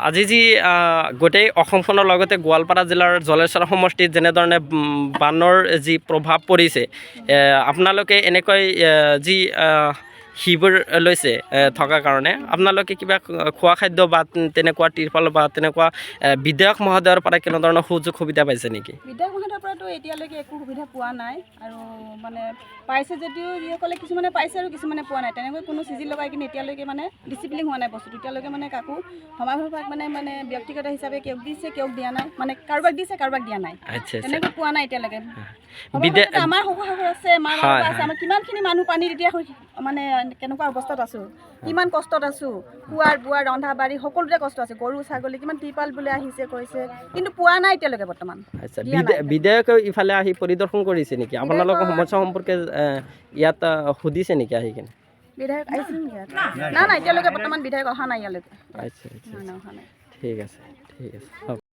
আজি যি গোটেই অসমখনৰ লগতে গোৱালপাৰা জিলাৰ জলেশ্বৰ সমষ্টিত যেনেধৰণে বানৰ যি প্ৰভাৱ পৰিছে, আপোনালোকে এনেকৈ যি শিবিৰ লৈছে থকাৰ কাৰণে আপোনালোকে কিবা খোৱা খাদ্য বা তেনেকুৱা তিৰপাল বা তেনেকুৱা বিধায়ক মহোদয়ৰ পৰা কেনেধৰণৰ সুযোগ সুবিধা পাইছে নেকি? বিধায়ক মহোদয়ৰ পৰাতো এতিয়ালৈকে একো সুবিধা পোৱা নাই, আৰু মানে পাইছে যদিও যিসকলে কিছুমানে পাইছে আৰু কিছুমানে পোৱা নাই। তেনেকৈ কোনো চিজিল লগাই কিনে এতিয়ালৈকে মানে ডিচিপ্লিন হোৱা নাই বস্তুটো। এতিয়ালৈকে মানে কাকো সমাজভাগ মানে ব্যক্তিগত হিচাপে কেওক দিছে, কেওক দিয়া নাই, মানে কাৰোবাক দিছে কাৰোবাক দিয়া নাই, তেনেকৈ পোৱা নাই এতিয়ালৈকে। আমাৰ শহু শাহু আছে, মা বাবা আছে, আমাৰ কিমানখিনি মানুহ পানীত এতিয়া মানে কেনেকুৱা অৱস্থাত আছোঁ, কিমান কষ্টত আছোঁ, খোৱাৰ বোৱাৰ ৰন্ধা বাঢ়ি সকলোতে কষ্ট আছে। গৰু ছাগলী কিমান ত্ৰিপাল বোলে আহিছে কৈছে, কিন্তু পোৱা নাই এতিয়ালৈকে বৰ্তমান। আচ্ছা, বিধায়কে ইফালে আহি পৰিদৰ্শন কৰিছে নেকি? আপোনালোকৰ সমস্যা সম্পৰ্কে ইয়াত সুধিছে নেকি আহি কিনে? বিধায়ক আহিছিল নেকি? না এতিয়ালৈকে বৰ্তমান বিধায়ক অহা নাই ইয়ালৈকে। আচ্ছা, অহা নাই। ঠিক আছে, ঠিক আছে।